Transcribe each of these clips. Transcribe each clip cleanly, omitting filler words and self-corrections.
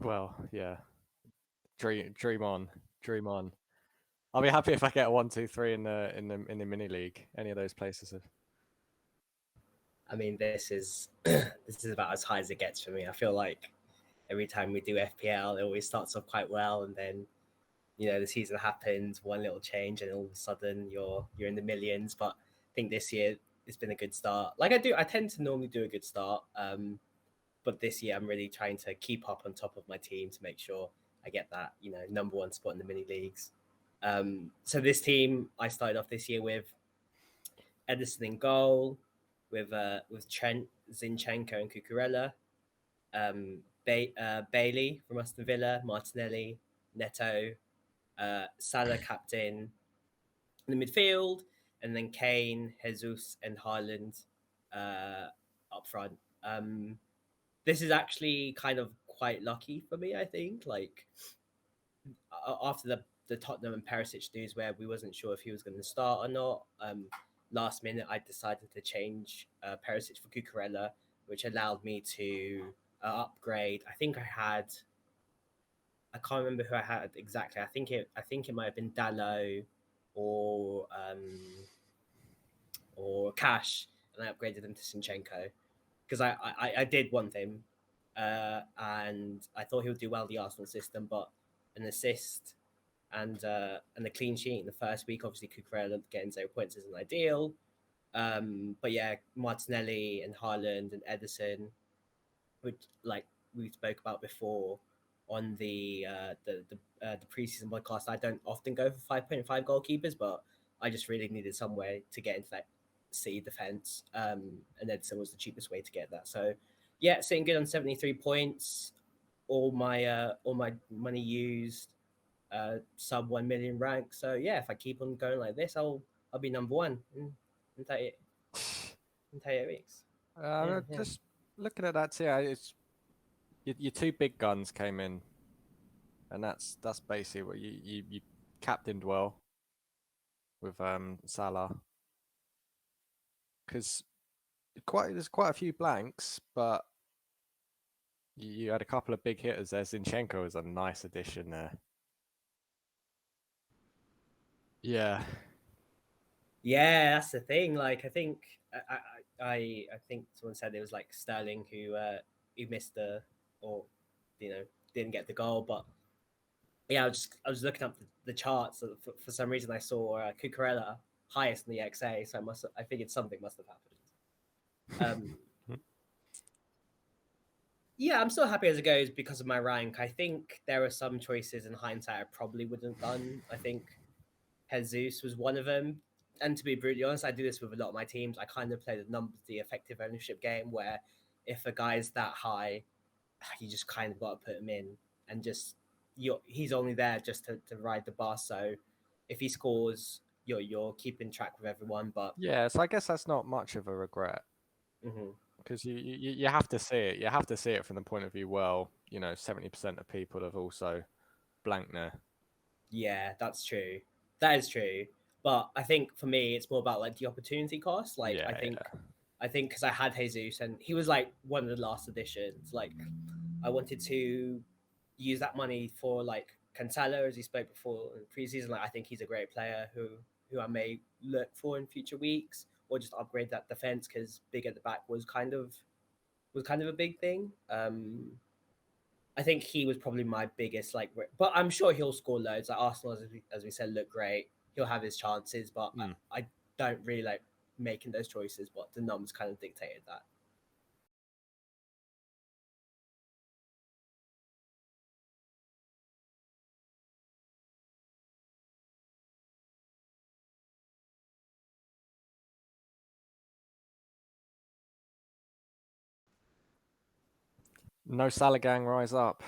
Well, yeah. Dream on. I'll be happy if I get a 1, 2, 3 in the mini league. Any of those places. I mean, this is this is about as high as it gets for me. I feel like every time we do FPL, it always starts off quite well, and then the season happens, one little change, and all of a sudden you're in the millions. But I think this year it's been a good start. Like I tend to normally do a good start, but this year I'm really trying to keep up on top of my team to make sure I get that number one spot in the mini leagues. So this team I started off this year with Edison in goal, with Trent, Zinchenko, and Cucurella. Bailey from Aston Villa, Martinelli, Neto, Salah captain in the midfield, and then Kane, Jesus, and Haaland up front. This is actually kind of quite lucky for me, I think. Like after the Tottenham and Perisic news, where we wasn't sure if he was going to start or not. Last minute, I decided to change Perisic for Cucurella, which allowed me to upgrade. I can't remember who I had exactly. I think it might have been Dallo or Cash, and I upgraded them to Sinchenko because I did want him, and I thought he would do well in the Arsenal system, but an assist and a clean sheet in the first week. Obviously, Cucurella getting 0 points isn't ideal. But yeah, Martinelli and Haaland and Edison, which like we spoke about before on the preseason podcast. I don't often go for 5.5 goalkeepers, but I just really needed some way to get into that C defense. And Edison was the cheapest way to get that. So yeah, sitting good on 73 points. All my money used. Sub 1 million rank. So yeah, if I keep on going like this, I'll be number one in 38 weeks. Yeah, yeah. Just looking at that too, it's your two big guns came in, and that's basically what you captained well with Salah, because there's quite a few blanks, but you had a couple of big hitters there. Zinchenko was a nice addition there. Yeah. Yeah, that's the thing. Like, I think I think someone said it was like Sterling who missed or didn't get the goal. But yeah, I was looking up the charts. For some reason, I saw Cucurella highest in the XA, so I figured something must have happened. Yeah, I'm still happy as it goes because of my rank. I think there are some choices in hindsight I probably wouldn't have done. I think Jesus was one of them. And to be brutally honest, I do this with a lot of my teams. I kind of play the effective ownership game where if a guy's that high, you just kind of got to put him in and just he's only there just to ride the bus. So if he scores, you're keeping track with everyone. But Yeah, so I guess that's not much of a regret, because you have to see it. You have to see it from the point of view. Well, 70% of people have also blanked there. yeah, that's true. That is true. But I think for me, it's more about like the opportunity cost. Like Yeah, I think because I had Jesus and he was like one of the last additions. Like I wanted to use that money for like Cancelo, as he spoke before in preseason. Like I think he's a great player who I may look for in future weeks, or just upgrade that defense because big at the back was kind of a big thing. I think he was probably my biggest but I'm sure he'll score loads. Like Arsenal, as we said, look great. He'll have his chances, but I don't really like making those choices. But the numbers kind of dictated that. no Salah gang rise up.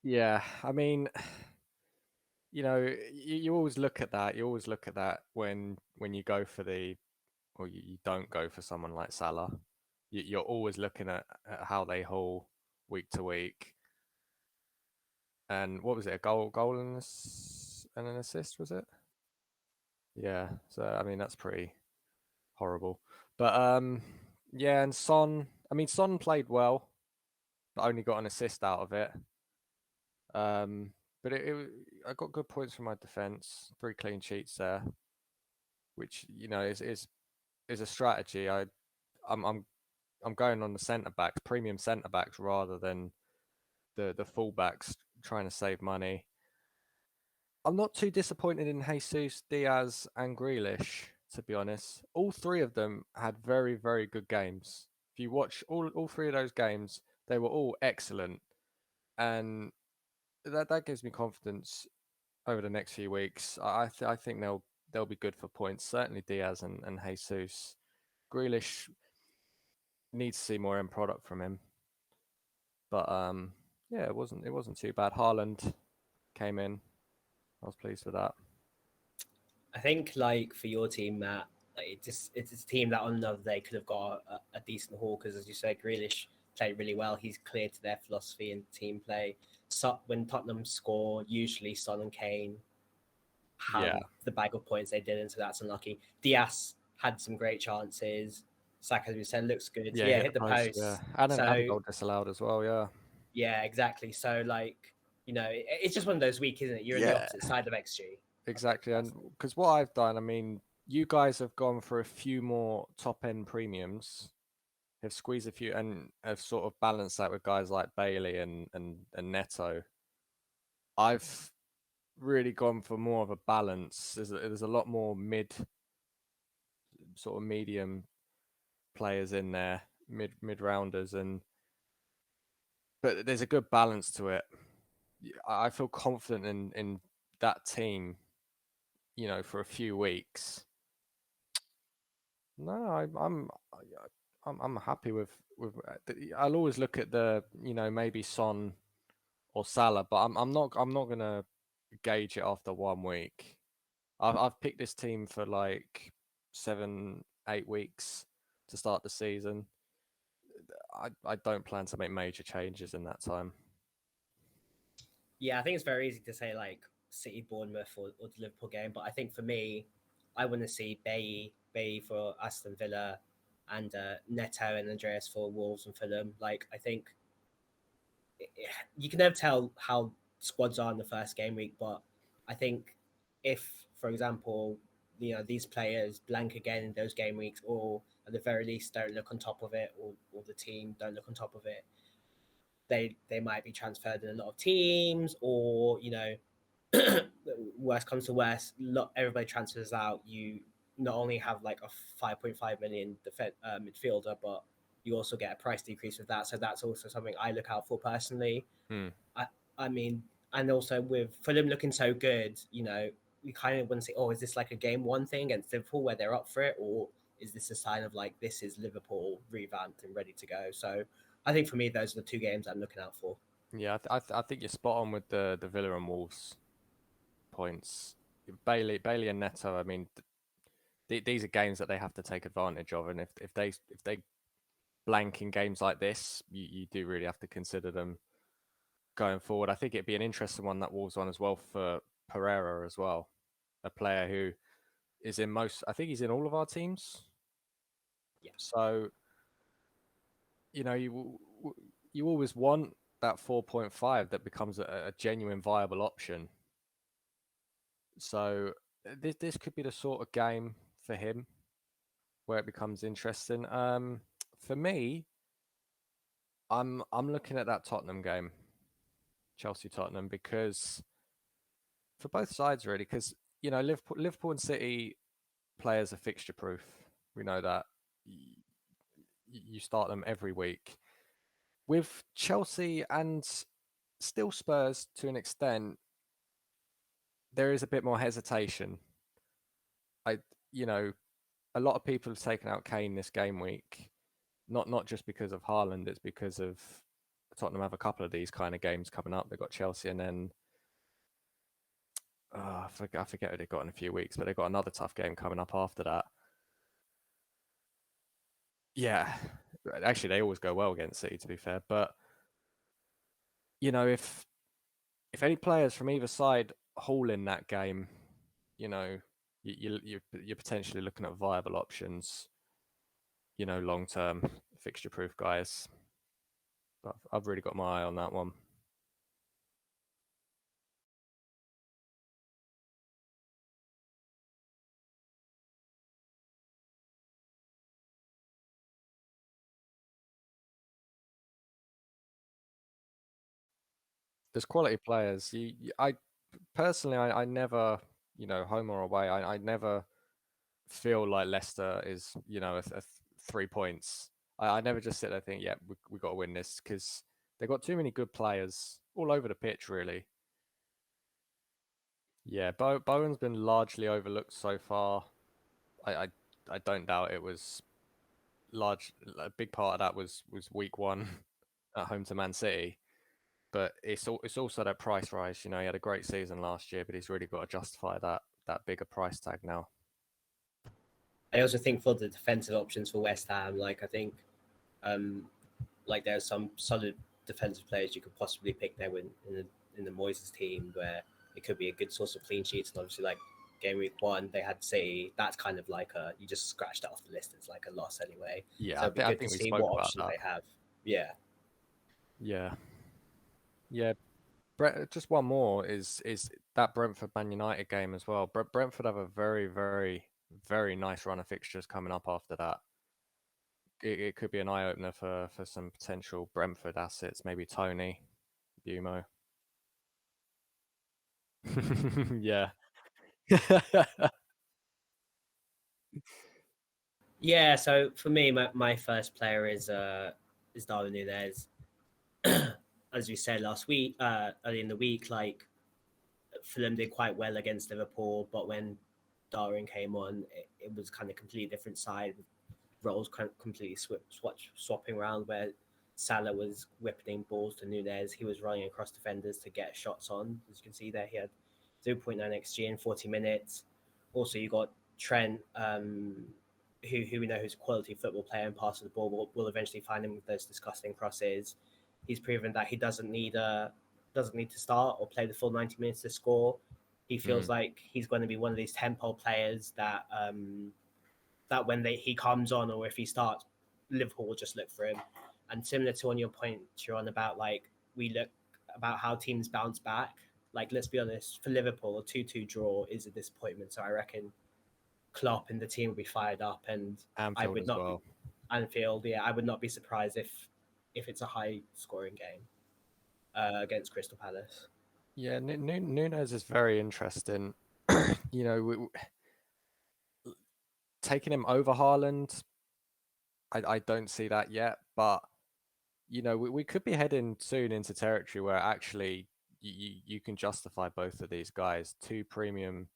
Yeah, I mean, you always look at that. You always look at that when you go for or you don't go for someone like Salah. You're always looking at how they haul week to week. And what was it? A goal and an assist, was it? Yeah. So I mean, that's pretty horrible. But yeah, and Son. I mean, Son played well. only got an assist out of it. But I got good points from my defense, 3 clean sheets there, which is a strategy. I'm I'm I'm going on the centre backs, premium centre backs, rather than the fullbacks trying to save money. I'm not too disappointed in Jesus, Diaz, and Grealish, to be honest. All 3 of them had very, very good games. If you watch all 3 of those games, they were all excellent, and that gives me confidence over the next few weeks. I think they'll be good for points. Certainly Diaz and Jesus. Grealish needs to see more end product from him, but yeah, it wasn't too bad. Haaland came in. I was pleased with that. I think like for your team, Matt, like it's a team that on another day could have got a decent haul because, as you said, Grealish played really well. He's clear to their philosophy and team play. So when Tottenham score, usually Son and Kane have Yeah, the bag of points they didn't, so that's unlucky. Diaz had some great chances. Saka, as we said, looks good. yeah, he Yeah, hit hit the the post. Yeah, post. and a So goal disallowed as well. Yeah, yeah, exactly. So like it's just one of those weeks, isn't it? You're in the yeah, opposite side of XG. I think exactly. And personally. because what I've done, I mean, you guys have gone for a few more top end premiums, have squeezed a few, and have sort of balanced that with guys like Bailey and Neto. I've really gone for more of a balance. There's a lot more sort of medium players in there, mid rounders, but there's a good balance to it. I feel confident in that team, for a few weeks. No, I'm happy with. I'll always look at maybe Son or Salah, but I'm not gonna gauge it after 1 week. I've picked this team for like 7, 8 weeks to start the season. I don't plan to make major changes in that time. Yeah, I think it's very easy to say like City, Bournemouth, or the Liverpool game, but I think for me, I want to see Bay for Aston Villa, and Neto and Andreas for Wolves and Fulham. Like I think you can never tell how squads are in the first game week, but I think if, for example, these players blank again in those game weeks, or at the very least don't look on top of it, or the team don't look on top of it, they might be transferred in a lot of teams, or worst comes to worst, everybody transfers out. You not only have like a 5.5 million midfielder, but you also get a price decrease with that. So that's also something I look out for personally. Hmm. I I mean, and also with Fulham looking so good, we kind of want to say, oh, is this like a game one thing against Liverpool where they're up for it, or is this a sign of like this is Liverpool revamped and ready to go? So I think for me, those are the 2 games I'm looking out for. Yeah, I think you're spot on with the Villa and Wolves points. Bailey and Neto. I mean, these are games that they have to take advantage of, and if they blank in games like this, you do really have to consider them going forward. I think it'd be an interesting one, that Wolves one as well, for Pereira as well, a player who is in most. I think he's in all of our teams. Yeah. So you always want that 4.5 that becomes a genuine viable option. So this could be the sort of game for him where it becomes interesting. For me, I'm looking at that Tottenham game, Chelsea Tottenham, because for both sides really, because Liverpool and City players are fixture proof. We know that you start them every week. With Chelsea and still Spurs to an extent, there is a bit more hesitation. I you know a lot of people have taken out Kane this game week, not just because of Haaland, it's because of Tottenham have a couple of these kind of games coming up. They've got Chelsea and then I forget who they've got in a few weeks, but they've got another tough game coming up after that. Yeah, actually, they always go well against City, to be fair. But if any players from either side haul in that game, you know, you're potentially looking at viable options. Long term fixture proof guys. But I've really got my eye on that one. There's quality players. I personally, I never, home or away, I never feel like Leicester is, a 3 points. I never just sit there and think, yeah, we got to win this, because they've got too many good players all over the pitch, really. Yeah, Bowen's been largely overlooked so far. I, I, I don't doubt it was a big part of that was week one at home to Man City. But it's also that price rise. He had a great season last year, but he's really got to justify that bigger price tag now. I also think for the defensive options for West Ham, like I think, like there's some solid defensive players you could possibly pick there in the Moyes' team, where it could be a good source of clean sheets. And obviously, like game week one, they had City. That's kind of like you just scratched that off the list. It's like a loss anyway. Yeah, So it'd be I good to think we see spoke what about options that. they have. Yeah. Yeah, yeah. Just one more is that Brentford Man United game as well. Brentford have a very, very, very nice run of fixtures coming up after that. It could be an eye opener for some potential Brentford assets. Maybe Tony, Bumo. Yeah. Yeah. So for me, my first player is Darwin Nunez. As we said last week, early in the week, like Fulham did quite well against Liverpool, but when Darwin came on, it was kind of completely different side. Roles completely swapping around, where Salah was whipping balls to Nunez. He was running across defenders to get shots on. As you can see there, he had 0.9 XG in 40 minutes. Also, you got Trent, who we know who's a quality football player and passes the ball. We'll eventually find him with those disgusting crosses. He's proven that he doesn't need to start or play the full 90 minutes to score. He feels like he's going to be one of these tempo players that that when he comes on or if he starts, Liverpool will just look for him. And similar to on your point, Sharon, about like we look about how teams bounce back. Like let's be honest, for Liverpool, a 2-2 draw is a disappointment. So I reckon Klopp and the team will be fired up, and I Anfield would as not be well. Anfield. Yeah, I would not be surprised if it's a high scoring game against Crystal Palace. Yeah, Nunes is very interesting. Taking him over Haaland, I don't see that yet. But we could be heading soon into territory where actually you can justify both of these guys, two premium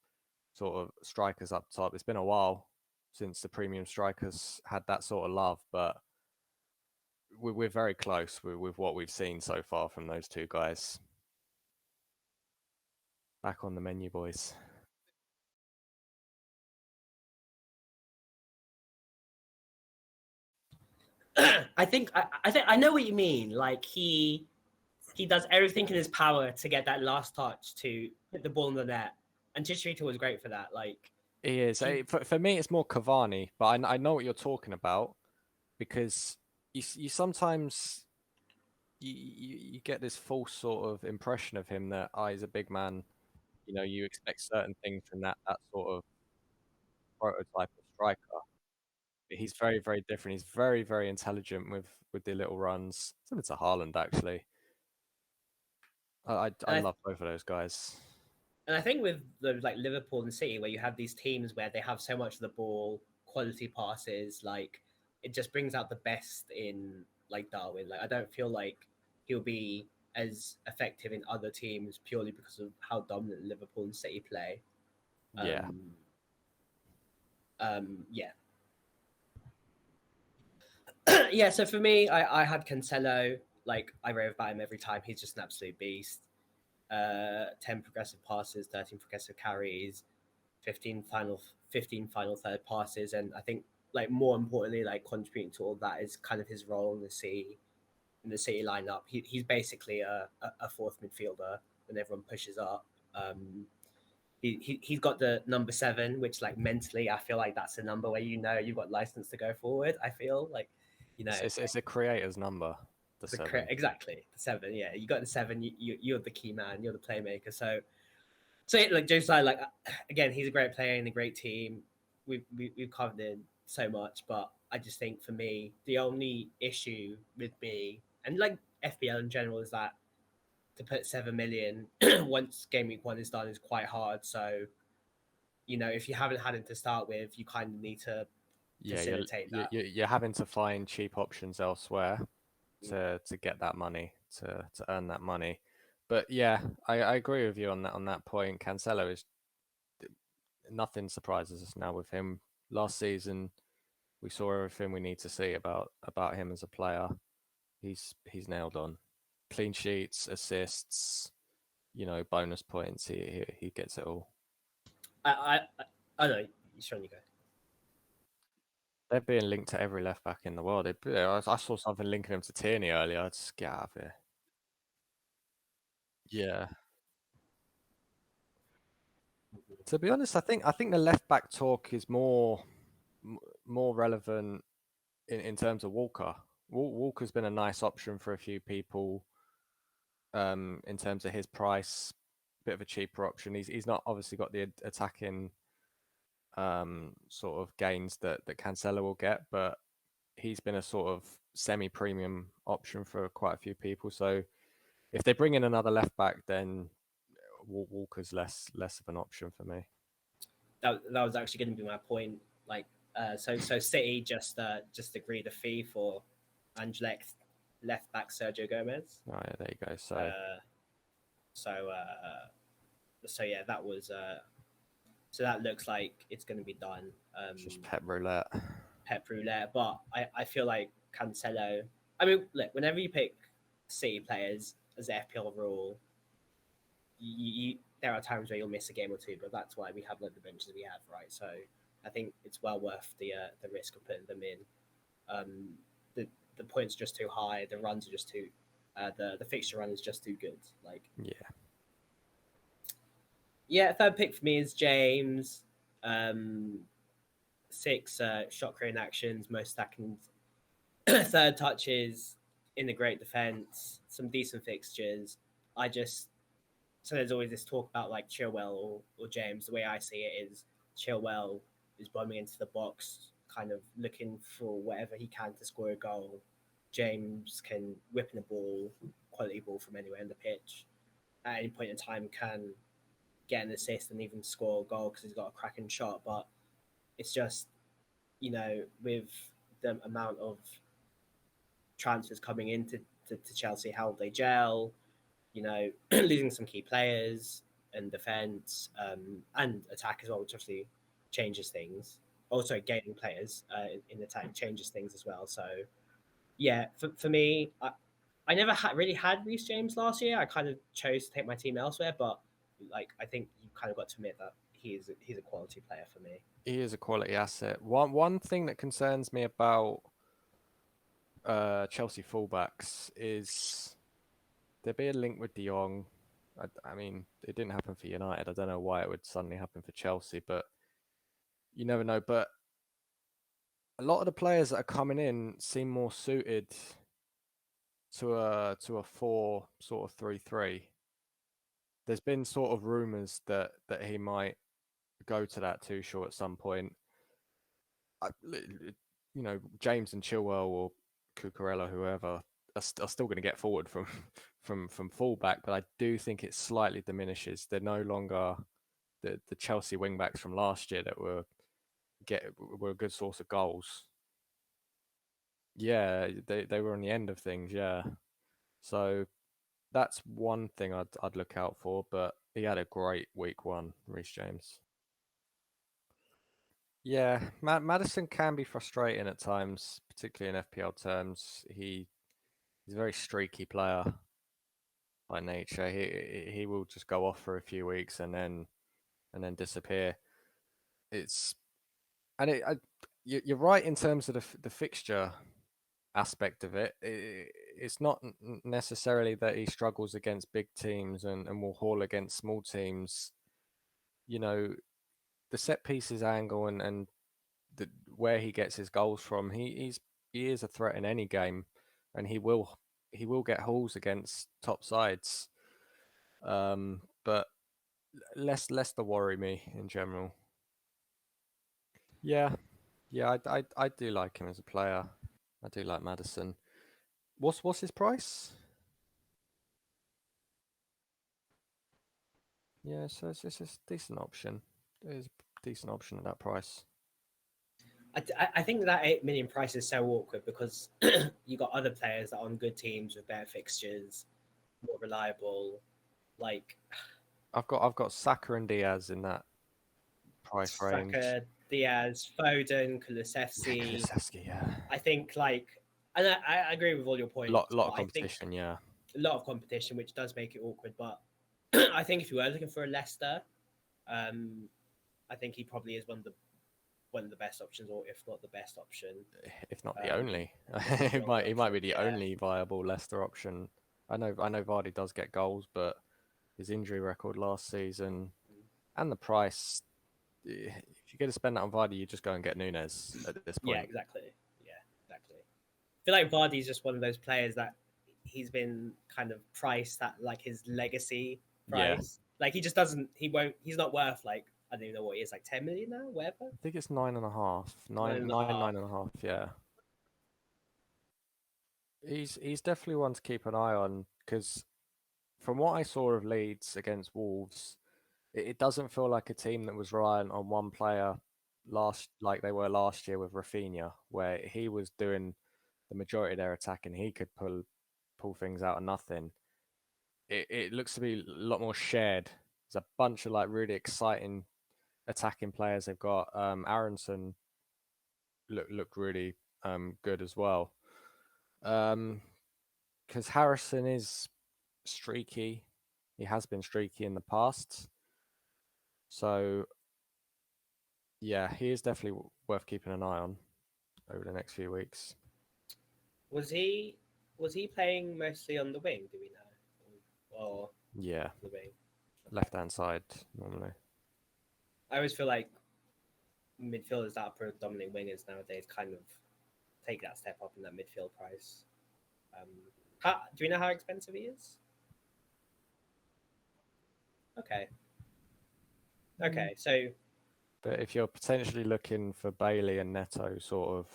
sort of strikers up top. It's been a while since the premium strikers had that sort of love, but we're very close with what we've seen so far from those two guys. Back on the menu, boys. I think I know what you mean. Like he does everything in his power to get that last touch to hit the ball in the net, and Chicharito was great for that. Like He is. he For me, it's more Cavani, but I know what you're talking about, because you sometimes you get this false sort of impression of him that he's a big man. You expect certain things from that sort of prototype of striker. But he's very, very different. He's very, very intelligent with the little runs. Similar to Haaland, actually. I and I love both of those guys. and I think with the like Liverpool and City, where you have these teams where they have so much of the ball, quality passes, like it just brings out the best in like Darwin. Like I don't feel like he'll be as effective in other teams purely because of how dominant Liverpool and City play. Yeah, Yeah. Yeah, so for me, I had Cancelo. Like I rave about him every time. He's just an absolute beast. 10 progressive passes, 13 progressive carries, 15 final third passes, and I think like more importantly, like contributing to all that is kind of his role in the City lineup. He's basically a fourth midfielder when everyone pushes up. He's got the number 7, which like mentally I feel like that's a number where you've got license to go forward. I feel like it's a creator's number. the 7. Exactly the 7. Yeah, you got the 7. You're the key man. You're the playmaker. So like Josiah, like again, he's a great player and a great team. We've covered in so much, but I just think for me, the only issue with me and like FPL in general is that to put 7 million once game week 1 is done is quite hard. So if you haven't had it to start with, you kind of need to Yeah, facilitate that. you're having to find cheap options elsewhere to get that money, to earn that money. But yeah, I agree with you on that point. Cancelo is nothing surprises us now with him. Last season, we saw everything we need to see about him as a player. He's nailed on. Clean sheets, assists, bonus points. He gets it all. I don't know. Sean, you go. They're being linked to every left back in the world. I saw something linking him to Tierney earlier. Just get out of here. Yeah. To be honest, I think the left back talk is more relevant in terms of Walker. Walker's been a nice option for a few people. In terms of his price, bit of a cheaper option. He's not obviously got the attacking sort of gains that Cancelo will get, but he's been a sort of semi-premium option for quite a few people. So if they bring in another left back, then Walker's less of an option for me. That was actually going to be my point. Like, so City just agreed a fee for Angelic left back Sergio Gomez. Oh yeah, there you go. So yeah, that was so that looks like it's going to be done. Just pep roulette. Pep roulette, but I feel like Cancelo. I mean, look, whenever you pick City players as the FPL rule, there are times where you'll miss a game or two, but that's why we have like the benches we have, right? So I think it's well worth the risk of putting them in. The points are just too high. The runs are just too. The fixture run is just too good. Like yeah, third pick for me is James. 6 shot creating actions, most stacking, third touches in the great defense, some decent fixtures. So there's always this talk about like Chilwell or James. The way I see it is Chilwell is bombing into the box, kind of looking for whatever he can to score a goal. James can whip in a ball, quality ball from anywhere in the pitch. At any point in time, can get an assist and even score a goal because he's got a cracking shot. But it's just, with the amount of transfers coming into to Chelsea, how they gel, losing some key players and defense and attack as well, which obviously changes things. Also, gaining players in attack changes things as well. So, yeah, for me, I never really had Reece James last year. I kind of chose to take my team elsewhere, but like I think you kind of got to admit that he's a quality player for me. He is a quality asset. One thing that concerns me about Chelsea fullbacks is there be a link with De Jong. I mean, it didn't happen for United. I don't know why it would suddenly happen for Chelsea, but you never know. But a lot of the players that are coming in seem more suited to a 4 sort of 3-3. There's been sort of rumours that he might go to that too short at some point. James and Chilwell or Cucurella, whoever, are still going to get forward from from fullback, but I do think it slightly diminishes. They're no longer the Chelsea wingbacks from last year that were a good source of goals. Yeah, they were on the end of things. Yeah, so that's one thing I'd look out for. But he had a great week 1, Reece James. Yeah, Madison can be frustrating at times, particularly in FPL terms. He's a very streaky player by nature. He will just go off for a few weeks and then disappear. You're right in terms of the fixture aspect of it. It's not necessarily that he struggles against big teams and will haul against small teams. The set pieces angle and where he gets his goals from, he is a threat in any game, and he will he will get hauls against top sides. But Leicester worry me in general. Yeah, yeah, I do like him as a player. I do like Maddison. What's his price? Yeah, so it's a decent option. It is a decent option at that price. I think that 8 million price is so awkward because you got other players that are on good teams with better fixtures, more reliable. Like I've got Saka and Diaz in that price range. Saka, Diaz, Foden, Yeah, Kulusevski. Kulusevski, yeah. I think and I agree with all your points, Lot but of I think competition, yeah. a lot of competition, which does make it awkward. But I think if you were looking for a Leicester, um, I think he probably is one of the best options, or if not the best option. If not the only. If not the only He might option, be the yeah. only viable Leicester option. I know Vardy does get goals, but his injury record last season and the price, if you're going to spend that on Vardy, you just go and get Nunes at this Yeah, point. exactly. Yeah, exactly. I feel like Vardy's just one of those players that he's been kind of priced at like his legacy Yeah. price. Like he just doesn't. He won't. He's not worth like I don't even know what he is, like 10 million now, whatever. I think it's 9.5. Nine and a half. 9.5, yeah. He's definitely one to keep an eye on because from what I saw of Leeds against Wolves, it doesn't feel like a team that was reliant on one player like they were last year with Rafinha, where he was doing the majority of their attack and he could pull things out of nothing. It looks to be a lot more shared. There's a bunch of like really exciting attacking players they've got. Aronson looked really good as well. Because Harrison is streaky. He has been streaky in the past. So yeah, he is definitely worth keeping an eye on over the next few weeks. Was he playing mostly on the wing? Do we know, or Yeah, the wing? Okay. left hand side normally. I always feel like midfielders that are predominantly wingers nowadays kind of take that step up in that midfield price. Do we know how expensive he is? Okay. Okay. So But if you're potentially looking for Bailey and Neto sort of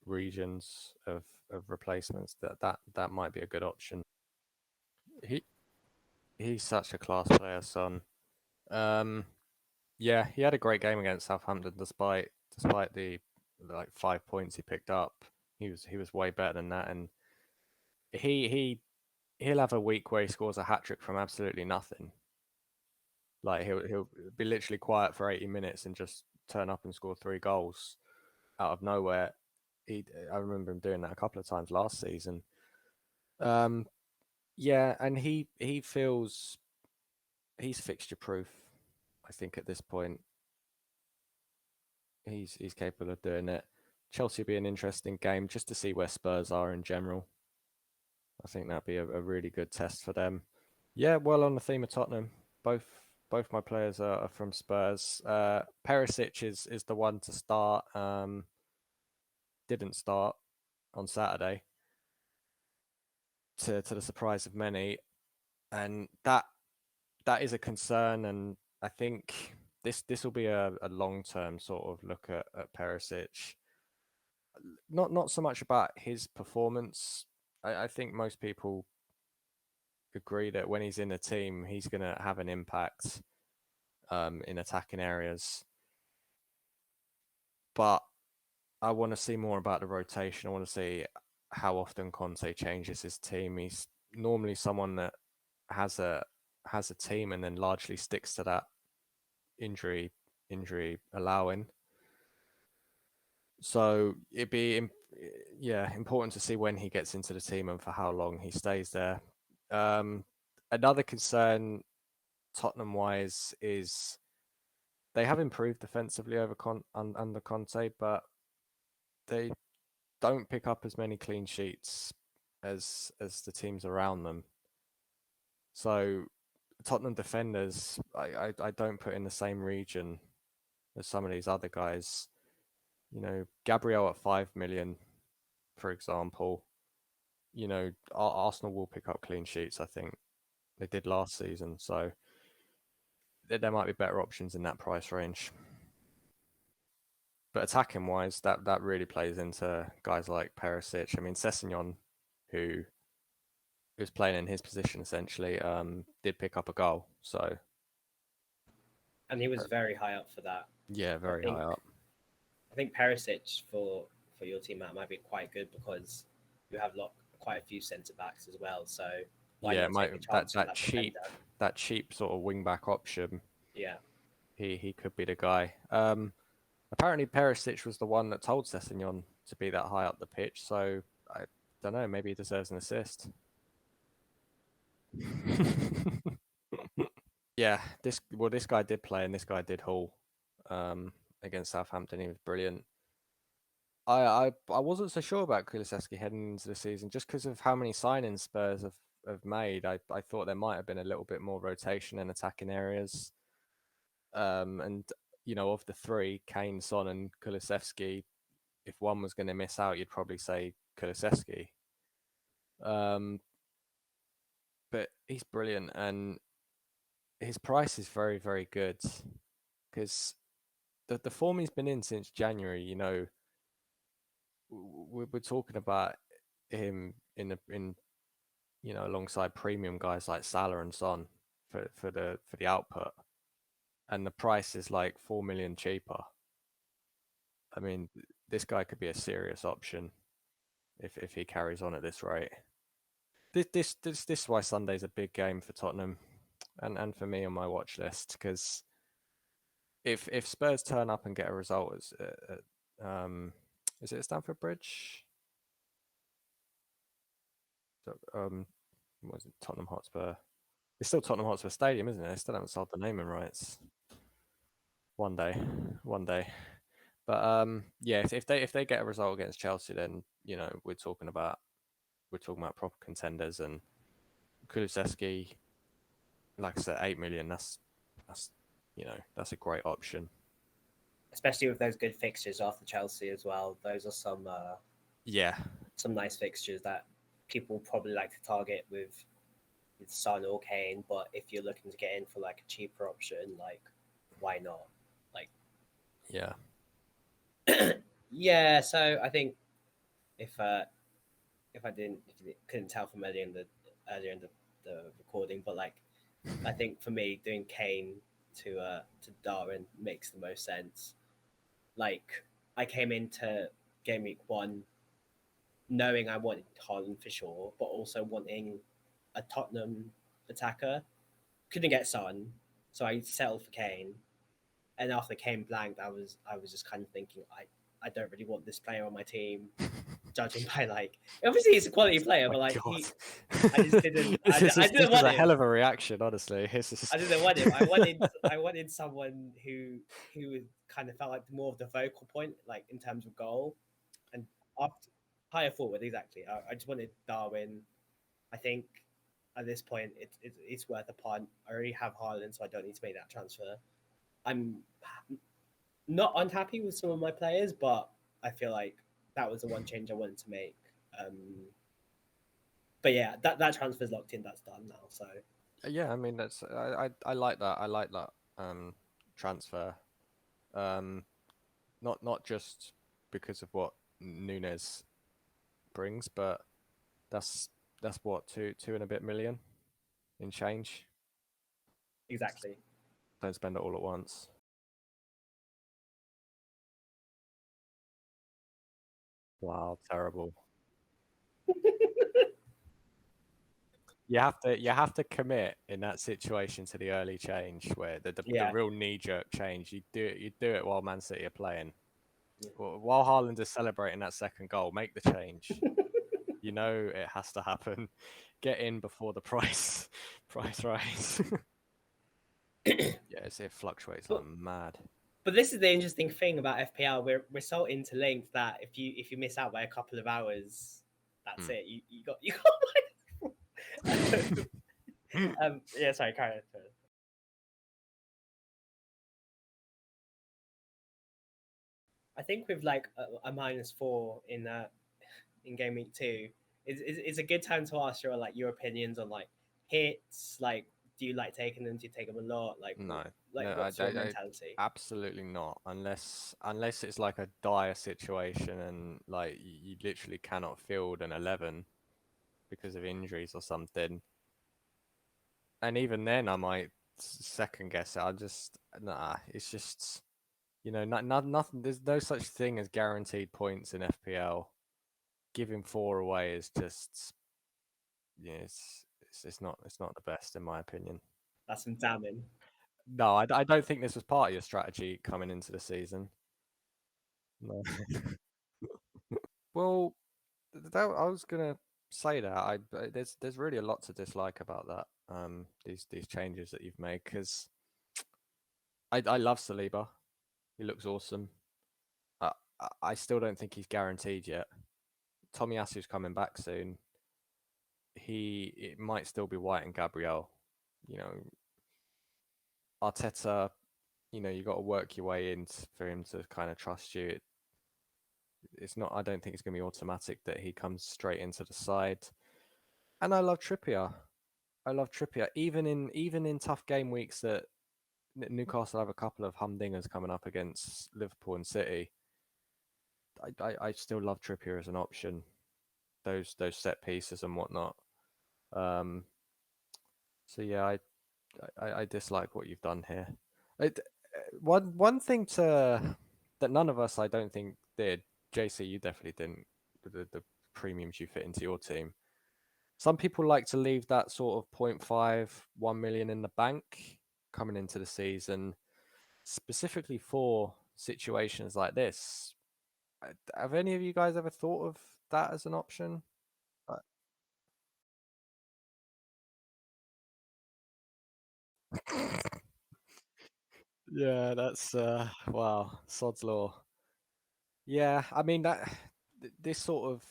regions of replacements, that might be a good option. He he's such a class player, son. Um, yeah, he had a great game against Southampton, despite the like 5 points he picked up. He was way better than that, and he'll have a week where he scores a hat trick from absolutely nothing. Like he'll be literally quiet for 80 minutes and just turn up and score 3 goals out of nowhere. I remember him doing that a couple of times last season. Um, yeah, and he feels he's fixture proof. I think at this point he's capable of doing it. Chelsea will be an interesting game just to see where Spurs are in general. I think that'd be a really good test for them. Yeah, well, on the theme of Tottenham, both my players are from Spurs. Perisic is the one to start. Didn't start on Saturday to the surprise of many, and that is a concern. And I think this will be a long term sort of look at Perisic. Not so much about his performance. I think most people agree that when he's in a team, he's going to have an impact in attacking areas. But I want to see more about the rotation. I want to see how often Conte changes his team. He's normally someone that has a team and then largely sticks to that injury allowing. So it'd be important to see when he gets into the team and for how long he stays there. Another concern Tottenham wise is they have improved defensively under Conte, but they don't pick up as many clean sheets as the teams around them. So Tottenham defenders, I don't put in the same region as some of these other guys. You know, Gabriel at 5 million, for example. you know, Arsenal will pick up clean sheets. I think they did last season, so there might be better options in that price range. But attacking wise, that really plays into guys like Perisic. I mean, Sessegnon, who was playing in his position essentially, did pick up a goal. So, and he was very high up for that. yeah, very high up. I think Perisic for your team might be quite good because you have quite a few centre backs as well. So why not take a chance on that cheap sort of wing back option? Yeah, he could be the guy. Apparently Perisic was the one that told Sessegnon to be that high up the pitch. So I don't know. Maybe he deserves an assist. Yeah, this guy did play and this guy did haul against Southampton. He was brilliant. I wasn't so sure about Kulusevski heading into the season just because of how many signings Spurs have made. I thought there might have been a little bit more rotation in attacking areas. And you know, of the three, Kane, Son, and Kulusevski, if one was going to miss out, you'd probably say Kulusevski. But he's brilliant and his price is very, very good because the form he's been in since January, you know, we're talking about him in you know, alongside premium guys like Salah and Son for the output, and the price is like 4 million cheaper. I mean, this guy could be a serious option if he carries on at this rate. This is why Sunday's a big game for Tottenham, and for me on my watch list, because if Spurs turn up and get a result is it Stamford Bridge? So, what is it? Tottenham Hotspur. It's still Tottenham Hotspur Stadium, isn't it? They still haven't sold the naming rights. One day. But yeah, if they get a result against Chelsea, then you know we're talking about proper contenders. And Kulusevski, like I said, 8 million. That's you know, that's a great option. especially with those good fixtures after Chelsea as well. Those are some some nice fixtures that people probably like to target with Son or Kane. But if you're looking to get in for like a cheaper option, like why not? Like yeah. Yeah, so I think if I couldn't tell from earlier in the recording, but like I think for me doing Kane to Darwin makes the most sense. Like I came into game week 1 knowing I wanted Haaland for sure, but also wanting a Tottenham attacker. Couldn't get Son, so I settled for Kane. And after Kane blanked, I was just kind of thinking I don't really want this player on my team. Judging by like, obviously he's a quality player, but like I just didn't. I didn't want him. A hell of a reaction, honestly. I didn't want him. I wanted someone who kind of felt like more of the focal point, like in terms of goal, and after higher forward exactly. I just wanted Darwin. I think at this point it's worth a punt. I already have Haaland, so I don't need to make that transfer. I'm not unhappy with some of my players, but I feel like that was the one change I wanted to make. But yeah, that transfer's locked in. That's done now. So yeah, I mean that's I like that. I like that transfer. Not just because of what Nunes brings, but that's what two and a bit million in change. exactly. Don't spend it all at once. Wow, terrible. You have to commit in that situation to the early change where the real knee jerk change. You do it while Man City are playing. Yeah. While Haaland is celebrating that second goal, make the change. You know it has to happen. Get in before the price rise. Yeah, it fluctuates like mad. But this is the interesting thing about FPL. We're so interlinked that if you miss out by a couple of hours, that's it. You got yeah, sorry, carry on. I think with like a -4 in game week 2, it's a good time to ask your opinions on hits. Like, do you like taking them? Do you take them a lot? No, What's your mentality? absolutely not. Unless it's like a dire situation and like you literally cannot field an 11 because of injuries or something. And even then, I might second guess it. I just nah. It's just nothing. There's no such thing as guaranteed points in FPL. Giving 4 away is just it's not the best in my opinion. That's some damning. No, I don't think this was part of your strategy coming into the season. No. Well, I was gonna say that there's really a lot to dislike about that. These changes that you've made because I love Saliba. He looks awesome. I still don't think he's guaranteed yet. Tomiyasu's coming back soon. It might still be White and Gabriel. You know, Arteta. You got to work your way in for him to kind of trust you. It's not. I don't think it's going to be automatic that he comes straight into the side. And I love Trippier. Even in tough game weeks that Newcastle have a couple of humdingers coming up against Liverpool and City. I still love Trippier as an option. Those set pieces and whatnot. So yeah, I dislike what you've done here. One thing that none of us I don't think did. JC, you definitely didn't. The premiums you fit into your team. Some people like to leave that sort of 0.5, 1 million in the bank coming into the season, specifically for situations like this. Have any of you guys ever thought of that as an option? Yeah, that's wow, sod's law. Yeah, I mean this sort of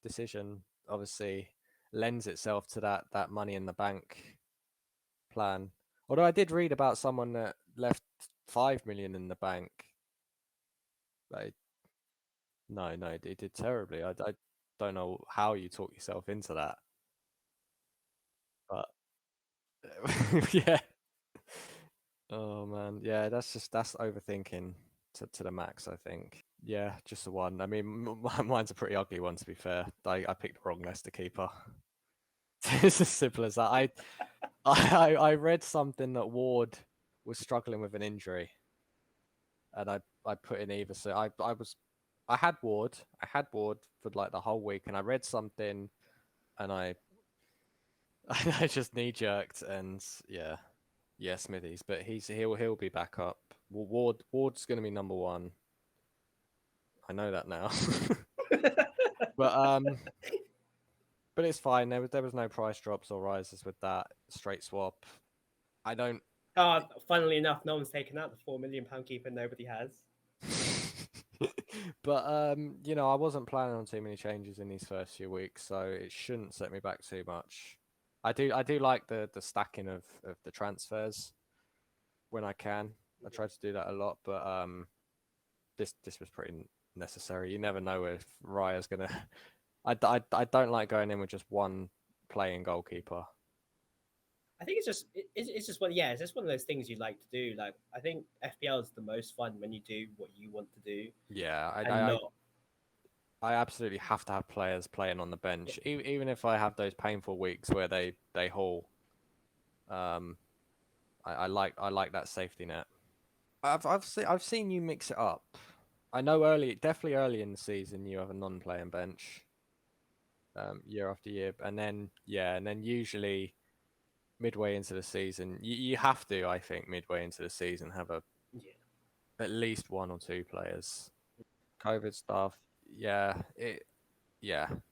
decision obviously lends itself to that money in the bank plan. Although I did read about someone that left 5 million in the bank. Like, no, it did terribly. I don't know how you talk yourself into that, but yeah. Oh man, yeah, that's overthinking to the max, I think. Yeah, just the one. I mean, mine's a pretty ugly one to be fair. I picked the wrong Leicester keeper. It's as simple as that. I read something that Ward was struggling with an injury, and I put in either. So I had Ward for like the whole week, and I read something, and I I just knee jerked, and yeah, Smithies, but he'll be back up. Ward's gonna be number one. I know that now, but but it's fine. There was no price drops or rises with that straight swap. I don't. Oh, funnily enough, no one's taken out the £4 million keeper. Nobody has. But I wasn't planning on too many changes in these first few weeks, so it shouldn't set me back too much. I do like the stacking of the transfers when I can. I try to do that a lot, but this was pretty necessary. You never know if Raya's gonna. I don't like going in with just one playing goalkeeper. I think it's just it's just one of those things you like to do. Like, I think FPL is the most fun when you do what you want to do Yeah, and not. I absolutely have to have players playing on the bench, even if I have those painful weeks where they haul. Um, I like that safety net. I've seen you mix it up. I know definitely early in the season, you have a non-playing bench, year after year, and then usually midway into the season, you have to, I think, midway into the season have Yeah. at least one or two players. COVID stuff, yeah.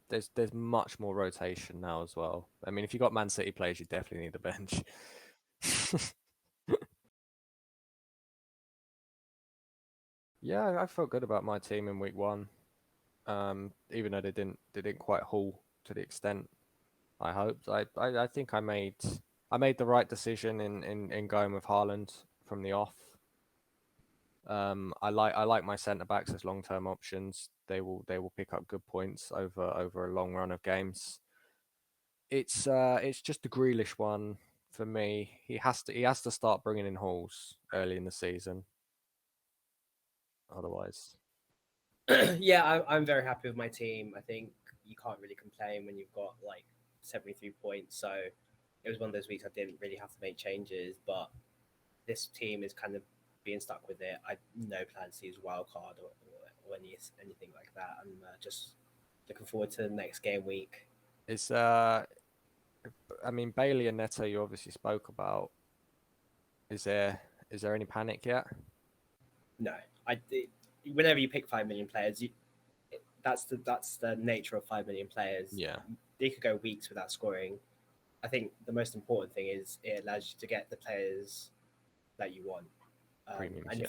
There's much more rotation now as well. I mean, if you got Man City players, you definitely need a bench. Yeah, I felt good about my team in week one. Even though they didn't quite haul to the extent I hoped. I think I made the right decision in going with Haaland from the off. I like my centre backs as long term options. they will pick up good points over a long run of games. It's just the Grealish one for me. He has to start bringing in hauls early in the season. Otherwise, Yeah, I'm very happy with my team. I think you can't really complain when you've got like 73 points. So it was one of those weeks I didn't really have to make changes, but this team is kind of being stuck with it. I no plan to use wild card or anything like that. I'm just looking forward to the next game week. it's I mean, Bailey and Neto, you obviously spoke about. Is there any panic yet? No, whenever you pick 5 million players, that's the nature of 5 million players. Yeah, They could go weeks without scoring. I think the most important thing is it allows you to get the players that you want. premiums. And Yeah,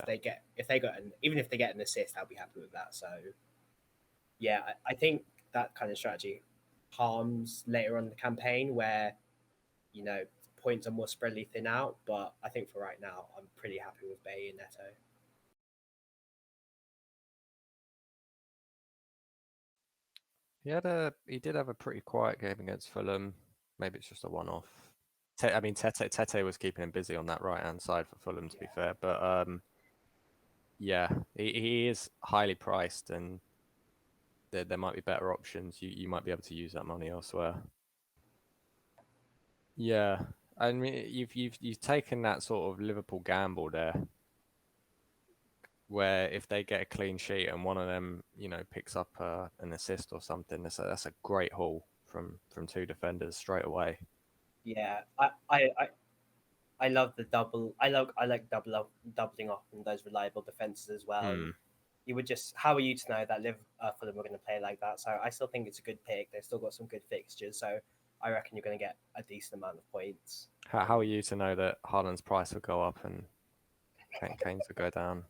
even if they get an assist, I'll be happy with that. So yeah, I think that kind of strategy harms later on in the campaign where points are more spreadly thin out. But I think for right now, I'm pretty happy with Bay and Neto. he did have a pretty quiet game against Fulham. Maybe it's just a one-off. I mean, Tete was keeping him busy on that right-hand side for Fulham, to be fair. But yeah, he is highly priced, and there might be better options. You might be able to use that money elsewhere. Yeah, I mean, you've taken that sort of Liverpool gamble there, where if they get a clean sheet and one of them, picks up an assist or something, that's a great haul from two defenders straight away. Yeah, I love the double. I like doubling up on those reliable defenses as well. Hmm. You would just how are you to know that Fulham were going to play like that? So I still think it's a good pick. They've still got some good fixtures, so I reckon you're going to get a decent amount of points. How are you to know that Haaland's price will go up and Kane's will go down?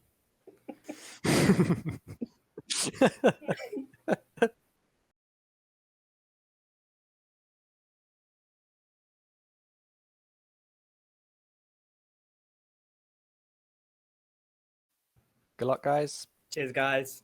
Good luck, guys. Cheers, guys.